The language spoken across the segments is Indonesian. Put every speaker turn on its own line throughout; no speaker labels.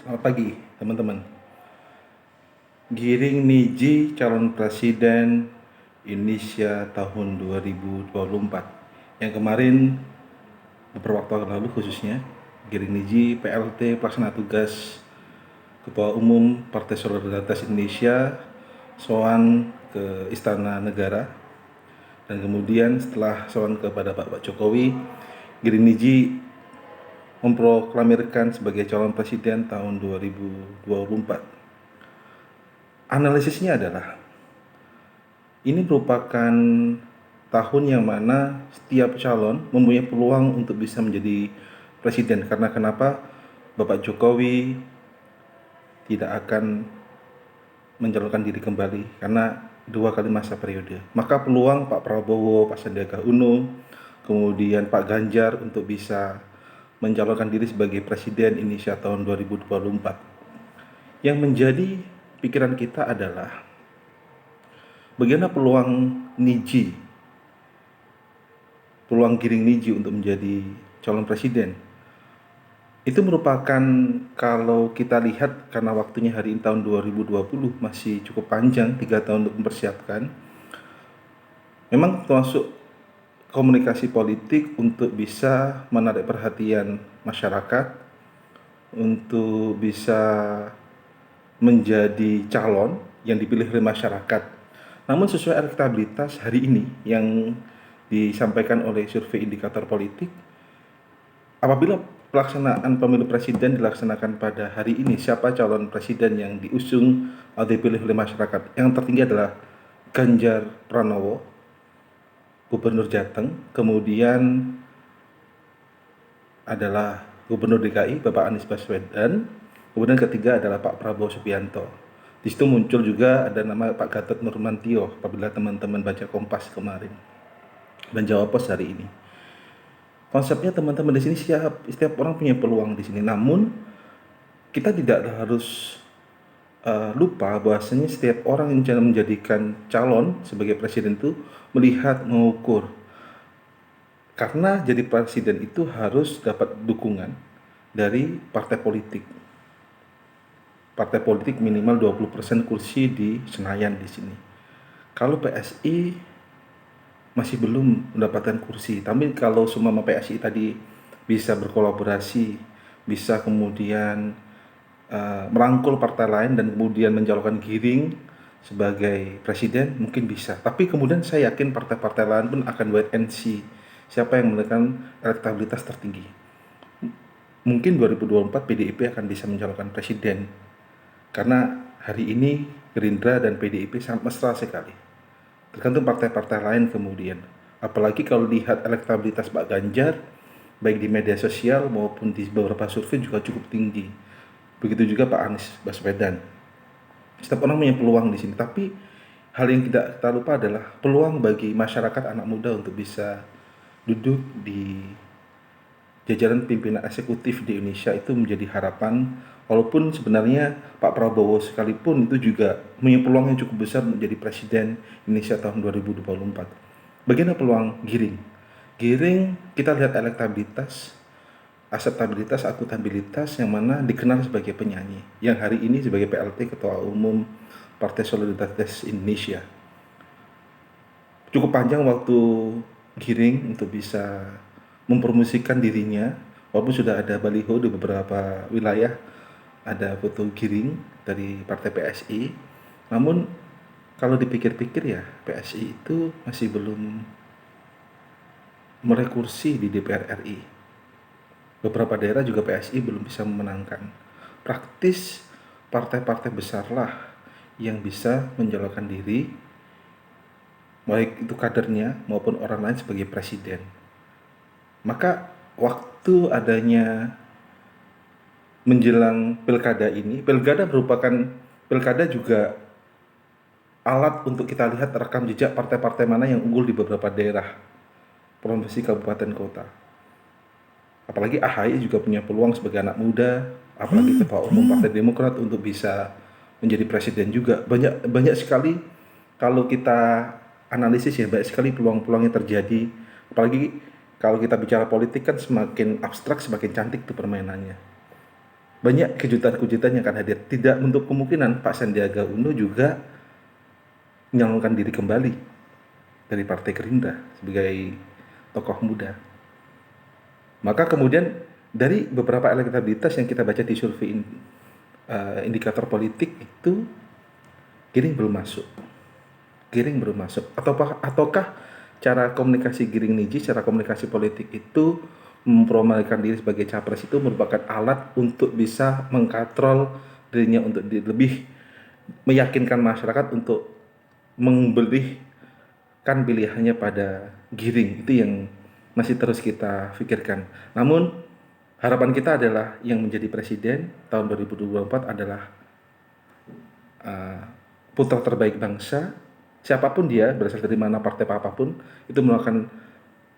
Selamat pagi, teman-teman. Giring Niji calon presiden Indonesia tahun 2024. Yang kemarin beberapa waktu lalu khususnya Giring Niji PLT pelaksana tugas Ketua Umum Partai Solidaritas Indonesia soan ke Istana Negara, dan kemudian setelah soan kepada Pak Jokowi, Giring Niji memproklamirkan sebagai calon presiden tahun 2024. Analisisnya adalah ini merupakan tahun yang mana setiap calon mempunyai peluang untuk bisa menjadi presiden. Karena kenapa? Bapak Jokowi tidak akan mencalonkan diri kembali karena 2 kali masa periode. Maka peluang Pak Prabowo, Pak Sandiaga Uno, kemudian Pak Ganjar untuk bisa mencalonkan diri sebagai presiden Indonesia tahun 2024. Yang menjadi pikiran kita adalah bagaimana peluang Giring Niji untuk menjadi calon presiden. Itu merupakan, kalau kita lihat karena waktunya hari ini tahun 2020 masih cukup panjang, 3 tahun untuk mempersiapkan. Memang termasuk komunikasi politik untuk bisa menarik perhatian masyarakat, untuk bisa menjadi calon yang dipilih oleh masyarakat. Namun sesuai elektabilitas hari ini yang disampaikan oleh survei indikator politik, apabila pelaksanaan pemilu presiden dilaksanakan pada hari ini, siapa calon presiden yang diusung atau dipilih oleh masyarakat? Yang tertinggi adalah Ganjar Pranowo, Gubernur Jateng, kemudian adalah Gubernur DKI Bapak Anies Baswedan, kemudian ketiga adalah Pak Prabowo Subianto. Di situ muncul juga ada nama Pak Gatot Nurmantio apabila teman-teman baca Kompas kemarin dan Jawa Post hari ini. Konsepnya teman-teman di sini setiap orang punya peluang di sini. Namun kita tidak harus lupa bahwasanya setiap orang yang menjadikan calon sebagai presiden itu melihat, mengukur. Karena jadi presiden itu harus dapat dukungan dari partai politik. Partai politik minimal 20% kursi di Senayan di sini. Kalau PSI masih belum mendapatkan kursi, tapi kalau semua PSI tadi bisa berkolaborasi, bisa kemudian merangkul partai lain dan kemudian mencalonkan Giring sebagai presiden, mungkin bisa. Tapi kemudian saya yakin partai-partai lain pun akan wait and see siapa yang menekan elektabilitas tertinggi. Mungkin 2024 PDIP akan bisa mencalonkan presiden, karena hari ini Gerindra dan PDIP sangat mesra sekali. Tergantung partai-partai lain kemudian. Apalagi kalau lihat elektabilitas Pak Ganjar, baik di media sosial maupun di beberapa survei juga cukup tinggi. Begitu juga Pak Anies Baswedan. Setiap orang punya peluang di sini, tapi hal yang tidak kita lupa adalah peluang bagi masyarakat anak muda untuk bisa duduk di jajaran pimpinan eksekutif di Indonesia itu menjadi harapan. Walaupun sebenarnya Pak Prabowo sekalipun itu juga punya peluang yang cukup besar menjadi presiden Indonesia tahun 2024. Bagaimana peluang Giring? Giring kita lihat elektabilitas, akseptabilitas, akutabilitas yang mana dikenal sebagai penyanyi, yang hari ini sebagai PLT Ketua Umum Partai Solidaritas Indonesia. Cukup panjang waktu Giring untuk bisa mempromosikan dirinya, walaupun sudah ada baliho di beberapa wilayah, ada foto Giring dari partai PSI. Namun kalau dipikir-pikir ya, PSI itu masih belum meraih kursi di DPR RI. Beberapa daerah juga PSI belum bisa memenangkan. Praktis partai-partai besarlah yang bisa mencalonkan diri, baik itu kadernya maupun orang lain sebagai presiden. Maka waktu adanya menjelang pilkada ini, pilkada juga alat untuk kita lihat rekam jejak partai-partai mana yang unggul di beberapa daerah, provinsi, kabupaten, kota. Apalagi AHY juga punya peluang sebagai anak muda, apalagi Ketua Umum Partai Demokrat untuk bisa menjadi presiden juga. Banyak sekali kalau kita analisis ya, banyak sekali peluang-peluang yang terjadi. Apalagi kalau kita bicara politik kan semakin abstrak semakin cantik tuh permainannya. banyak kejutan-kejutan yang akan hadir. Tidak untuk kemungkinan Pak Sandiaga Uno juga menyalonkan diri kembali dari Partai Gerindra sebagai tokoh muda. Maka kemudian dari beberapa elektabilitas yang kita baca di survei indikator politik itu, Giring belum masuk. Giring belum masuk. Ataukah cara komunikasi Giring Niji, cara komunikasi politik itu mempromosikan diri sebagai capres itu merupakan alat untuk bisa mengkatrol dirinya untuk lebih meyakinkan masyarakat untuk memberikan pilihannya pada Giring. Itu yang masih terus kita pikirkan. Namun harapan kita adalah yang menjadi presiden tahun 2024 adalah putra terbaik bangsa, siapapun dia, berasal dari mana partai apapun, itu merupakan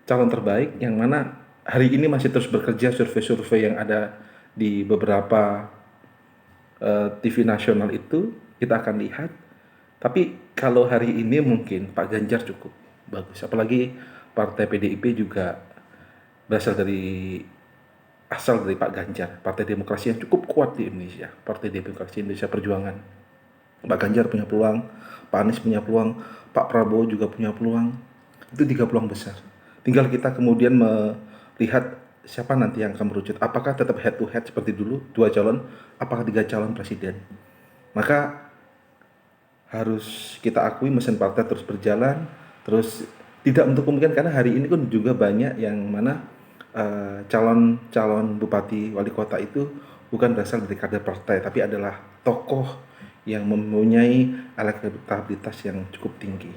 calon terbaik yang mana hari ini masih terus bekerja. Survei-survei yang ada di beberapa TV nasional itu kita akan lihat. Tapi kalau hari ini mungkin Pak Ganjar cukup bagus, apalagi partai PDIP juga asal dari Pak Ganjar, partai demokrasi yang cukup kuat di Indonesia, Partai Demokrasi Indonesia Perjuangan. Pak Ganjar punya peluang, Pak Anies punya peluang, Pak Prabowo juga punya peluang. Itu 3 peluang besar. Tinggal kita kemudian melihat siapa nanti yang akan merucut. Apakah tetap head to head seperti dulu, 2 calon, apakah 3 calon presiden. Maka harus kita akui mesin partai terus berjalan, terus tidak untuk kemungkinan, karena hari ini pun juga banyak yang mana calon bupati wali kota itu bukan berasal dari kader partai, tapi adalah tokoh yang mempunyai elektabilitas yang cukup tinggi.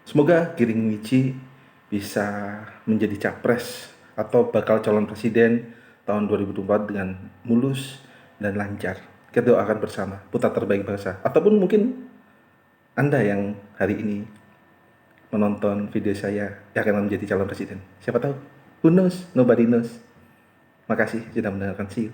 Semoga Giring Niji bisa menjadi capres atau bakal calon presiden tahun 2024 dengan mulus dan lancar. Kita doakan bersama, putra terbaik bangsa. Ataupun mungkin Anda yang hari ini menonton video saya yang akan menjadi calon presiden. Siapa tahu? Who knows? Nobody knows. Makasih sudah mendengarkan. See you.